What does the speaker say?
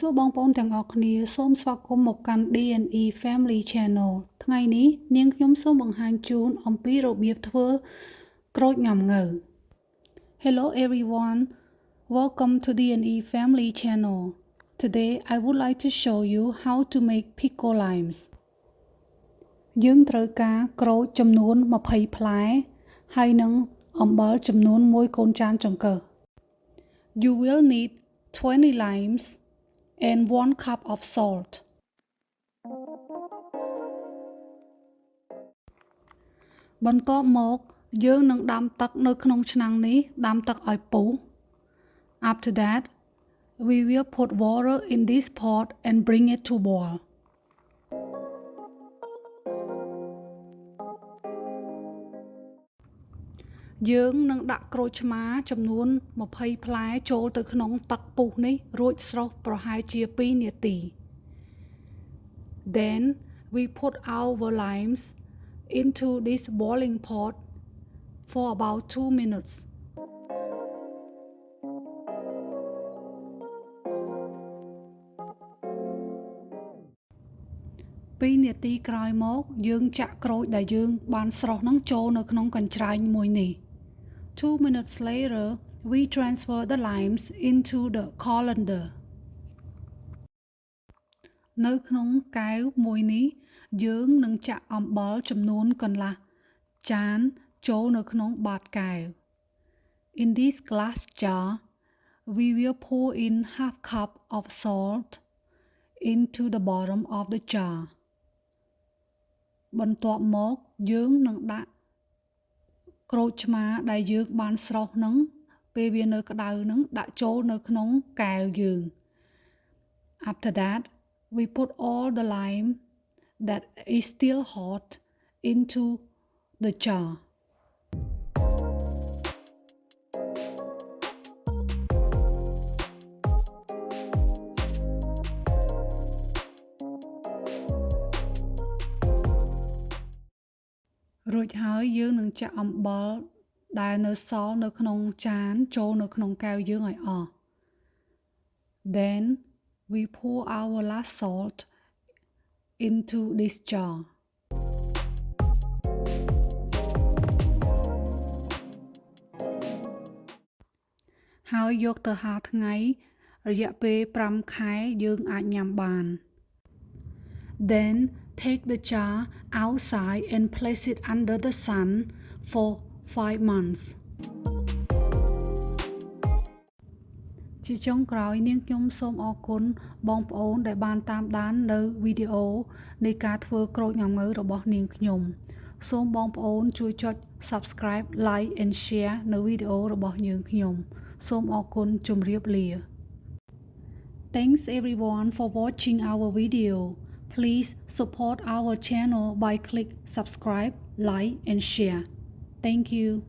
សួរបងប្អូនទាំងអស់គ្នាសូមស្វាគមន៍មកកាន់ D&E Family Channel ថ្ងៃនេះនាងខ្ញុំសូមបង្ហាញជូនអំពីរបៀបធ្វើក្រូចង៉ាំង៉ូវ Hello everyone, welcome to D&E Family Channel. Today I would like to show you how to make pickled limes. យើងត្រូវការក្រូចចំនួន20ផ្លែហើយនឹងអំបិលចំនួន1កូនចានចង្កឹះ You will need 20 limes and 1 cup of salt. បន្ទាប់មកយើងនឹងដាំទឹកនៅក្នុងឆ្នាំងនេះដាំទឹកឲ្យពុះ After that, we will put water in this pot and bring it to boil. យើងនឹងដាក់ក្រូចឆ្មាចំនួន20ផ្លែចូលទៅក្នុងទឹកពុះនេះរួចស្រុះប្រហែលជា2នាទី Then we put our limes into this boiling pot for about 2 minutes. 2នាទីក្រោយមកយើងចាក់ក្រូចដែលយើងបានស្រុះនឹងចូលនៅក្នុងកញ្ច្រែងមួយនេះ 2 minutes later, we transfer the limes into the colander. នៅក្នុងកែវមួយនេះយើងនឹងចាក់អំបិលចំនួនកន្លះចានចូលនៅក្នុងបាតកែវ In this glass jar, we will pour in half cup of salt into the bottom of the jar. បន្ទាប់មកយើងនឹងដាក់ក្រូចឆ្មាដែលយើងបានស្រុះនឹងពេលវានៅក្តៅនឹងដាក់ចូលនៅក្នុងកែវយើង After that, we put all the lime that is still hot into the jar. រួចហើយយើងនឹងចាក់អំបិលដែលនៅសល់នៅក្នុងចានចូលនៅក្នុងកែវយើងឲ្យអស់ Then we pour our last salt into this jar. ហើយយកទៅហាលថ្ងៃរយៈពេល5ខែយើងអាចញ៉ាំបាន Then take the jar outside and place it under the sun for 5 months. ជាចុងក្រោយនាងខ្ញុំសូមអរគុណបងប្អូនដែលបានតាមដាននៅវីដេអូនៃការធ្វើក្រូចង៉ាំង៉ូវរបស់នាងខ្ញុំសូមបងប្អូនជួយចុច Subscribe, Like and Share នៅវីដេអូរបស់យើងខ្ញុំសូមអរគុណជម្រាបលា Thanks everyone for watching our video. Please support our channel by click subscribe, like and share. Thank you.